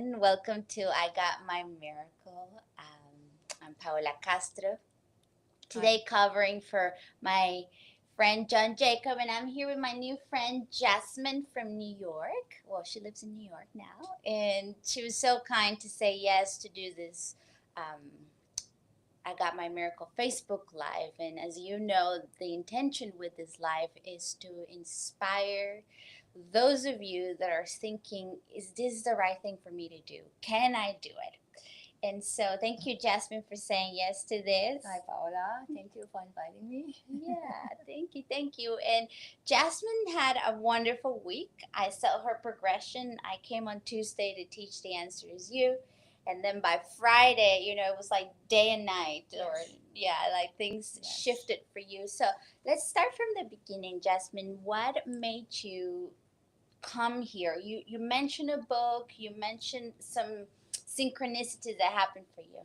everyone. Welcome to I Got My Miracle. I'm Paola Castro. Hi. Today, covering for my friend John Jacob, and I'm here with my new friend Jasmine from New York. Well, she lives in New York now, and she was so kind to say yes to do this. Um, I Got My Miracle Facebook Live. And as you know, the intention with this live is to inspire those of you that are thinking, is this the right thing for me to do? Can I do it? And so, thank you, Jasmine, for saying yes to this. Hi, Paola. Thank you for inviting me. Yeah, thank you, thank you. And Jasmine had a wonderful week. I saw her progression. I came on Tuesday to teach the answer is you. And then by Friday, it was like day and night, or Yes. yeah, like things Yes. shifted for you. So let's start from the beginning, Jasmine. What made you come here? You mentioned a book, you mentioned some synchronicity that happened for you.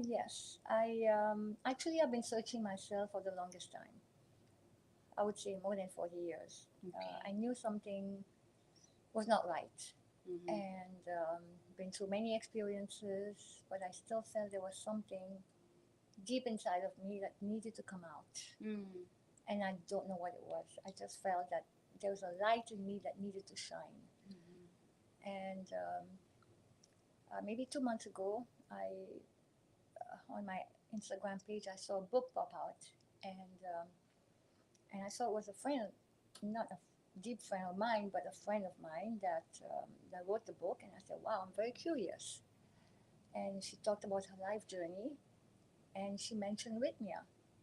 Yes. I actually I've been searching myself for the longest time. I would say more than 40 years. I Okay. knew something was not right, Mm-hmm. and been through many experiences, but I still felt there was something deep inside of me that needed to come out, Mm-hmm. and I don't know what it was. I just felt that there was a light in me that needed to shine, and maybe 2 months ago, I on my Instagram page, I saw a book pop out, and and I saw it was a friend, not a deep friend of mine, but a friend of mine that wrote the book. And I said, "Wow, I'm very curious." And she talked about her life journey, and she mentioned rythmia,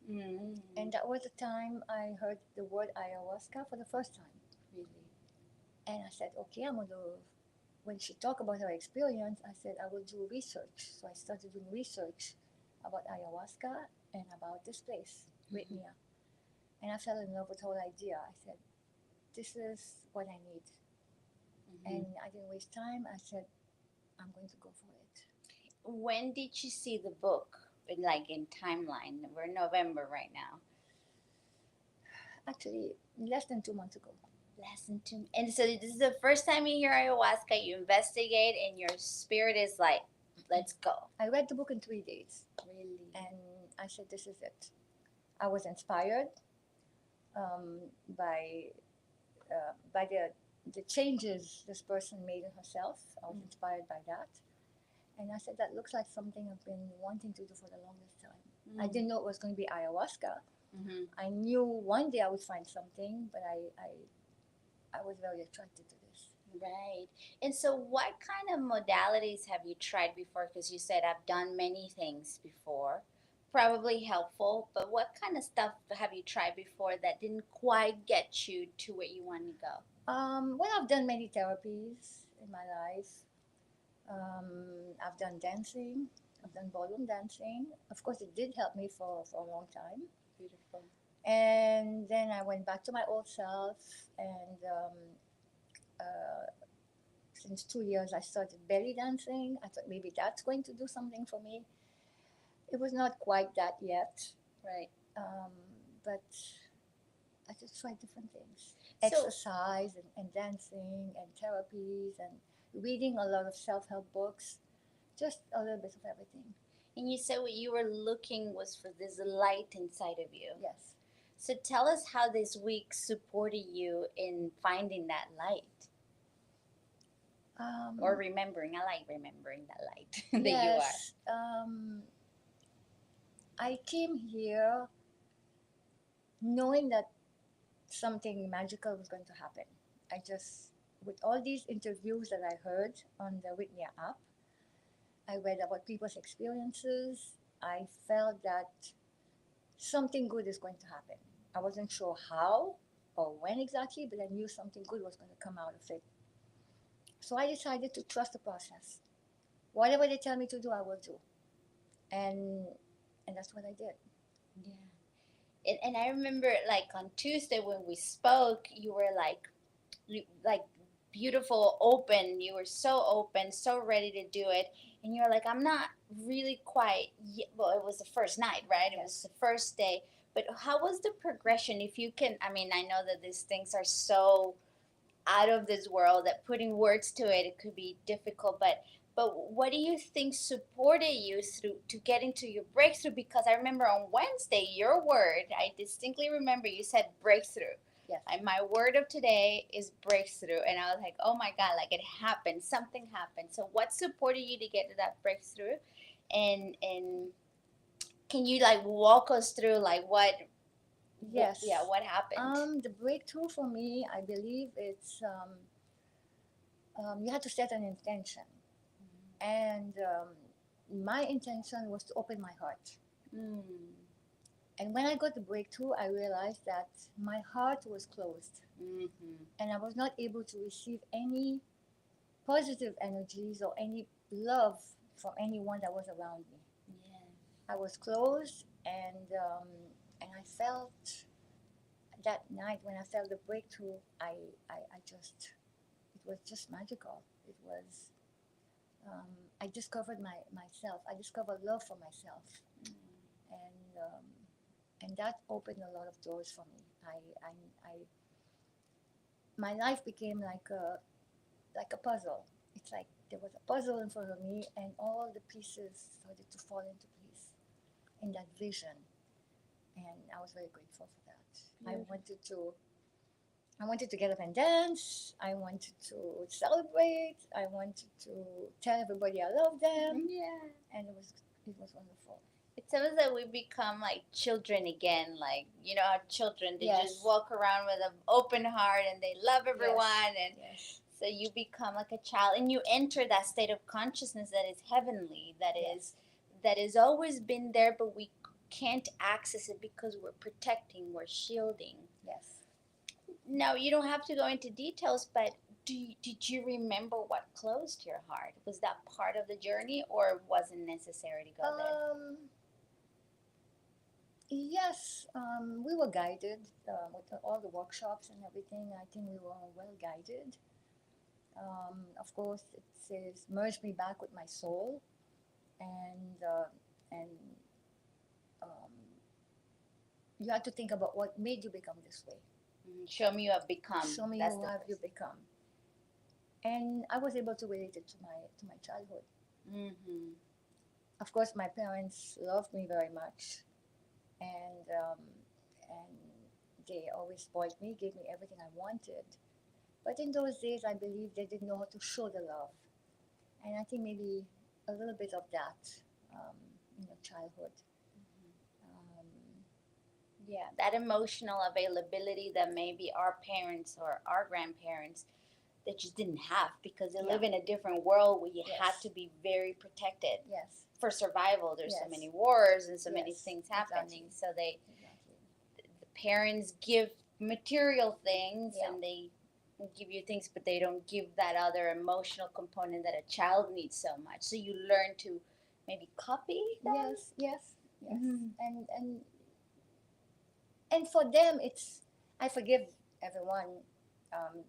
Mm-hmm. and that was the time I heard the word ayahuasca for the first time. Really. And I said, "Okay, I'm gonna." When she talked about her experience, I said I will do research. So I started doing research about ayahuasca and about this place, Mm-hmm. Rythmia. And I fell in love with the whole idea. I said, this is what I need. Mm-hmm. And I didn't waste time. I said, I'm going to go for it. When did you see the book? Like in timeline, we're in November right now. Actually, less than 2 months ago. Less than two. And so this is the first time you hear ayahuasca. You investigate, and your spirit is like, "Let's go." I read the book in 3 days, Really. and I said, this is it. I was inspired um, by by the changes this person made in herself. I was Mm. inspired by that. And I said, that looks like something I've been wanting to do for the longest time. I Mm. didn't know it was going to be ayahuasca. Mm-hmm. I knew one day I would find something, but I was very attracted to this. Right. And so, what kind of modalities have you tried before? Because you said I've done many things before, probably helpful. But what kind of stuff have you tried before that didn't quite get you to where you want to go? Well, I've done many therapies in my life. I've done dancing. I've done ballroom dancing. Of course, it did help me for a long time. Beautiful. And then I went back to my old self. And uh, since 2 years, I started belly dancing. I thought maybe that's going to do something for me. It was not quite that yet, Right. um, but I just tried different things, So, exercise and dancing and therapies and reading a lot of self help books, just a little bit of everything. and you said what you were looking was for this light inside of you. Yes. So tell us how this week supported you in finding that light or Um, remembering. I like remembering that light that you are. yes. I came here knowing that something magical was going to happen. I just, with all these interviews that I heard on the Whitney app, I read about people's experiences. I felt that something good is going to happen. I wasn't sure how or when exactly, but I knew something good was going to come out of it. So I decided to trust the process. Whatever they tell me to do, I will do. And and that's what I did. Yeah. And I remember like on Tuesday when we spoke, you were like, like beautiful, open. You were so open, so ready to do it. And you're like, I'm not really quite. Well, it was the first night, right? It was Yes. the first day. But how was the progression? If you can, I mean, I know that these things are so out of this world, that putting words to it, it could be difficult, but what do you think supported you through to getting to your breakthrough? Because I remember on Wednesday, your word, I distinctly remember you said breakthrough. Yes. Like, my word of today is breakthrough. And I was like, oh my God, like it happened. Something happened. So what supported you to get to that breakthrough? And can you like walk us through like Yes. yeah, what happened? The breakthrough for me, I believe it's you have to set an intention, and my intention was to open my heart. Mm. And when I got the breakthrough, I realized that my heart was closed, Mm-hmm. and I was not able to receive any positive energies or any love from anyone that was around me. Yeah. I was closed, and I felt that night when I felt the breakthrough, I just, it was just magical. It was, I discovered myself. I discovered love for myself, and um, and that opened a lot of doors for me. I my life became like a puzzle. It's like there was a puzzle in front of me, and all the pieces started to fall into place in that vision. And I was very grateful for that. Beautiful. I wanted to get up and dance. I wanted to celebrate. I wanted to tell everybody I love them, Yeah. and it was wonderful. It's almost like we become like children again. Like, you know how children, they Yes. just walk around with an open heart and they love everyone. And Yes. so you become like a child and you enter that state of consciousness that is heavenly, Yes. that has always been there, but we can't access it because we're protecting, we're shielding. Yes. Now, you don't have to go into details, but did you remember what closed your heart? Was that part of the journey or wasn't necessary to go there? Yes, we were guided with all the workshops and everything. I think we were well guided. Of course, it says merge me back with my soul, and um, you have to think about what made you become this way. Show me you have become. Show me That's who the have you first. become. And I was able to relate it to my childhood. Mm-hmm. Of course, my parents loved me very much, and they always spoiled me, gave me everything I wanted. But in those days, I believe they didn't know how to show the love, and I think maybe a little bit of that um, in your childhood. Um, Yeah, that emotional availability that maybe our parents or our grandparents that just didn't have because they live Yeah. in a different world where you had Yes. to be very protected yes, for survival. There's so Yes. many wars and so many Yes, things happening. exactly. So exactly. the parents give material things Yeah. and they give you things, but they don't give that other emotional component that a child needs so much. So you learn to maybe copy them. Yes. Mhm. And for them, it's I forgive everyone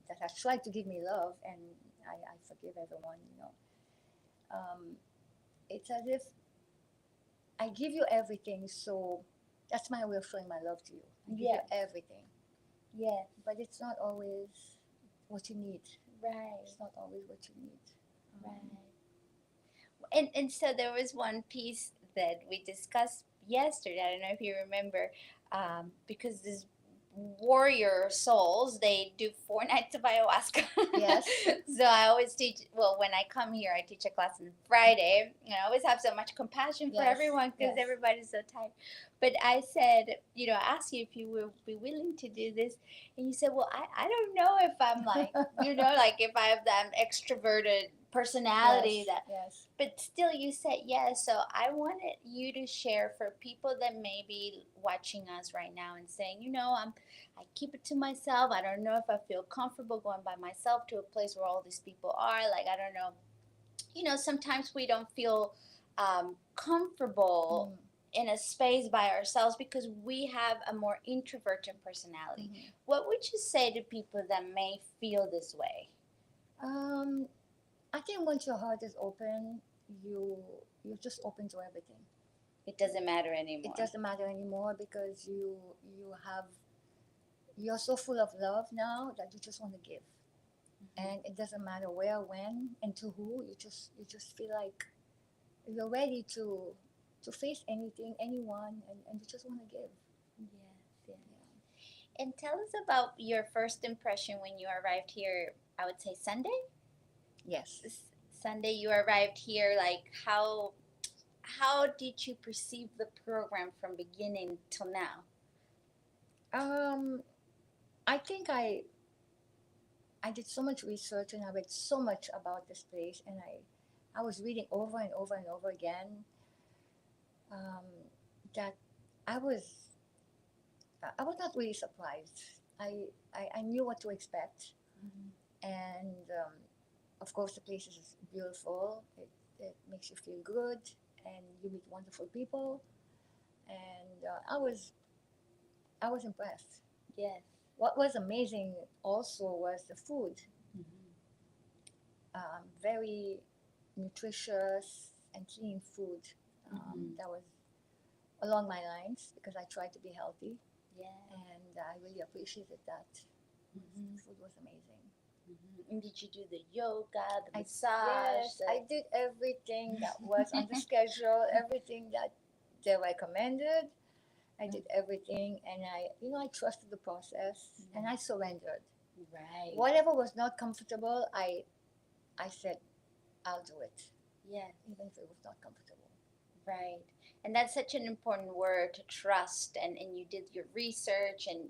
that has tried to give me love, and I forgive everyone. It's as if I give you everything, so that's my way of showing my love to you. I give Yeah. you everything, Yeah. but it's not always what you need. Right. It's not always what you need. Right. And so there was one piece that we discussed yesterday. I don't know if you remember, because this warrior souls, they do 4 nights of ayahuasca. Yes. So I always teach. Well, when I come here, I teach a class on Friday. And I always have so much compassion for Yes, everyone because yes. everybody's so tired. But I said, I asked you if you would be willing to do this, and you said, well, I don't know if I'm like, like if I have that extroverted personality Yes, that, yes. but still you said yes. So I wanted you to share for people that may be watching us right now and saying, I keep it to myself. I don't know if I feel comfortable going by myself to a place where all these people are. Like, I don't know. Sometimes we don't feel comfortable Mm. in a space by ourselves because we have a more introverted personality. Mhm. What would you say to people that may feel this way? Um, I think once your heart is open, you you're just open to everything. It doesn't matter It anymore. doesn't matter anymore because you're so full of love now that you just want to give. and it doesn't matter where, when, and to who. You just feel like you're ready to face anything, anyone, and you just want to give. Yes, yes. And tell us about your first impression when you arrived here. I would say Sunday. Yes. Sunday you arrived here. Like how did you perceive the program from beginning till now? Um, I think I did so much research and I read so much about this place, and I was reading over and over and over again, um, that I was I was not really surprised. I knew what to expect, Mm-hmm. and of course the place is beautiful. It makes you feel good, and you meet wonderful people, and I was impressed. Yes. What was amazing also was the food. Mm-hmm. Very nutritious and clean food. Mm-hmm. That was along my lines because I tried to be healthy, Yeah. and I really appreciated that. Mm-hmm. The food was amazing. Mm-hmm. And did you do the yoga, the I massage? Yes, I did everything that was on the schedule, everything that they recommended. I did everything, and I trusted the process, and I surrendered. Right. Whatever was not comfortable, I said I'll do it, Yes. even if it was not comfortable. Right. And that's such an important word to trust. And you did your research, and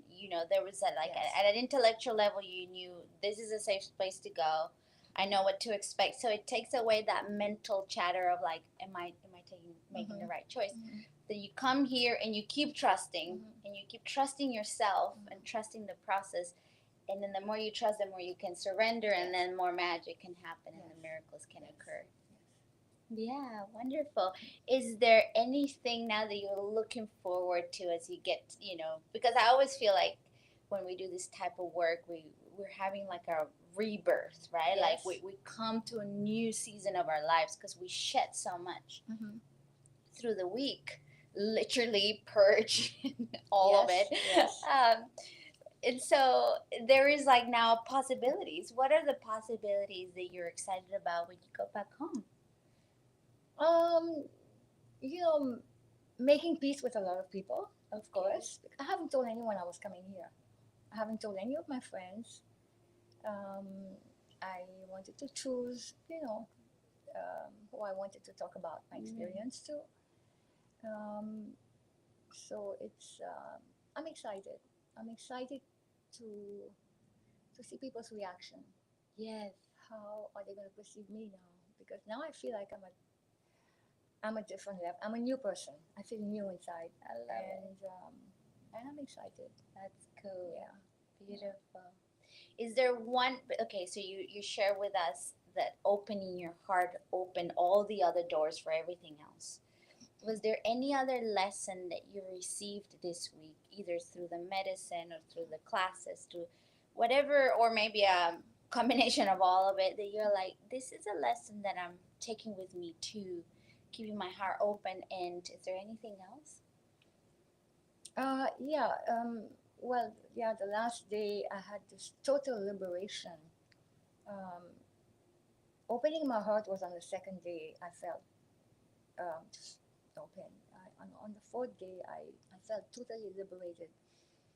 there was that, like, Yes. at an intellectual level, you knew this is a safe place to go. I know what to expect. So it takes away that mental chatter of like, am I making the Mhm. right choice? Mhm. Then you come here and you keep trusting, Mhm. and you keep trusting yourself Mhm. and trusting the process. And then the more you trust, the more you can surrender, and Yes. then more magic can happen and Yes. the miracles can Yes. occur. Yes. Yeah, wonderful. Is there anything now that you're looking forward to as you get, because I always feel like when we do this type of work, we're having like a rebirth, right? Like Yes. we come to a new season of our lives because we shed so much Mhm. through the week, literally purge all of it. Yes. Yes. And so there is like now possibilities. What are the possibilities that you're excited about when you go back home? Um, you know, Making peace with a lot of people, of Okay. course. I haven't told anyone I was coming here. I haven't told any of my friends. Um, I wanted to choose, who I wanted to talk about my experience to. Um, so I'm excited. I'm excited to to see people's reaction. Yes. How are they going to perceive me now? Because now I feel like I'm a different level. I'm a new person. I feel new inside, I love it. and I'm excited. That's cool. Yeah. Beautiful. Is there one? Okay, so you share with us that opening your heart opened all the other doors for everything else. Was there any other lesson that you received this week, either through the medicine or through the classes, through whatever, or maybe a combination of all of it, that you're like, this is a lesson that I'm taking with me too, keeping my heart open? And is there anything else? Yeah. Well, yeah. The last day I had this total liberation. Um, Opening my heart was on the second day. I felt just open. On the fourth day, I felt totally liberated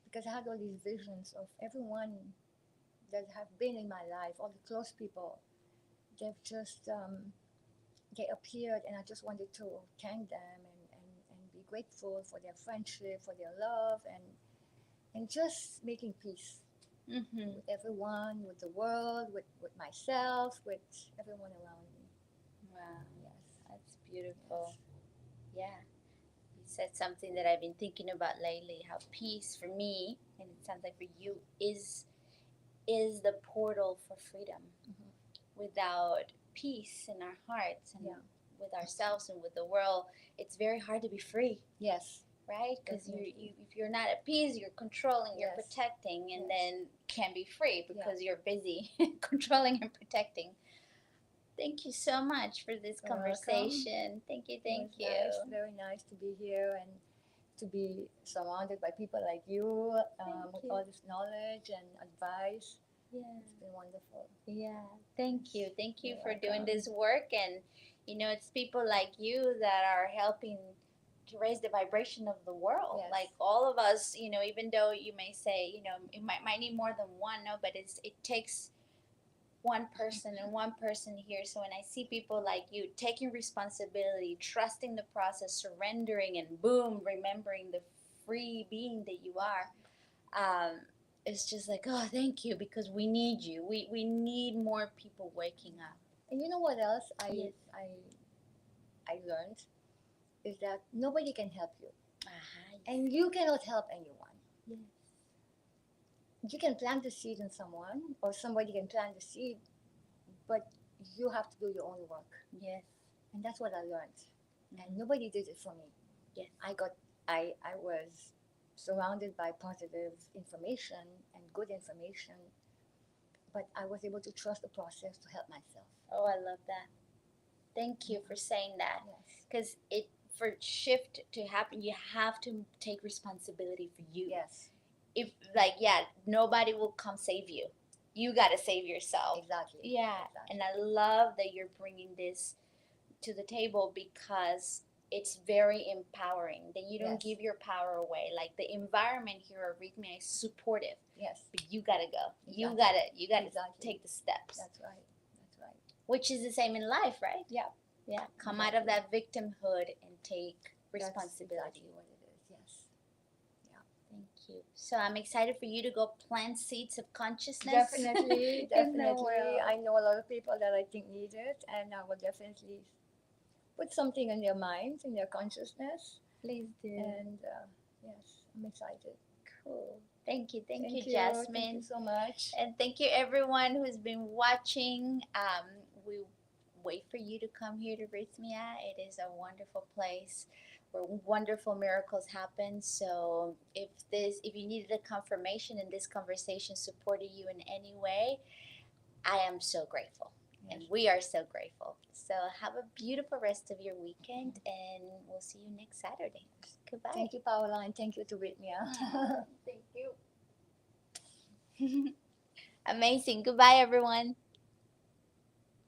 because I had all these visions of everyone that have been in my life, all the close people. They've just they appeared, and I just wanted to thank them and be grateful for their friendship, for their love, and just making peace Mm-hmm. with everyone, with the world, with myself, with everyone around me. Wow, Yes. that's beautiful. Yes. Yeah. You said something that I've been thinking about lately, how peace for me, and it sounds like for you, is the portal for freedom. Mhm. Without peace in our hearts and Yeah. with ourselves and with the world, it's very hard to be free, Yes. right? Because Definitely. if you're not at peace, you're controlling, you're Yes. protecting, and Yes. then can't be free Yeah. because you're busy controlling and protecting. Thank you so much for this You're welcome. conversation. Thank you, It was thank you. nice, very nice to be here and to be surrounded by people like you, Thank with you. all this knowledge and advice. It's been wonderful. Yeah. Thank you. Thank you You're for doing welcome. this work. And, it's people like you that are helping to raise the vibration of the world. Yes. Like all of us, even though you may say, it might need more than one, no, but it takes one person and one person here. So when I see people like you taking responsibility, trusting the process, surrendering, and boom, remembering the free being that you are, um, it's just like, oh, thank you, because we need you. We need more people waking up. And you know what else Yes. I learned is that nobody can help you, Uh-huh. and you cannot help anyone. Yes. You can plant the seed in someone, or somebody can plant the seed, but you have to do your own work. Yes. And that's what I learned. Mhm. And nobody did it for me. Yes. I was surrounded by positive information and good information, but I was able to trust the process to help myself. Oh, I love that. Thank you for saying that. Yes. Because for shift to happen, you have to take responsibility for you. Yes. If nobody will come save you. You got to save yourself. Exactly. Yeah. Exactly. And I love that you're bringing this to the table, because it's very empowering that you don't Yes. give your power away. Like the environment here at Rythmia is supportive, Yes. but you gotta go. You Exactly. gotta Exactly. take the steps. That's right. That's right. Which is the same in life, right? Yeah. Yeah. Come out of that victimhood and take That's responsibility. exactly what it is. Yes. Thank you. So I'm excited for you to go plant seeds of consciousness. Definitely. in the Definitely. world. I know a lot of people that I think need it, and I will definitely put something in their minds, in their consciousness. Please do. And yes, I'm excited. Cool. Thank you. Thank you, Thank Jasmine. you so much. And thank you, everyone who's been watching. We wait for you to come here to Rythmia. It is a wonderful place where wonderful miracles happen. So if you needed a confirmation and this conversation supported you in any way, I am so grateful. Yes. And we are so grateful. So have a beautiful rest of your weekend, and we'll see you next Saturday. Goodbye. Thank you, Paola, and thank you to Rythmia. Thank you. Amazing. Goodbye, everyone.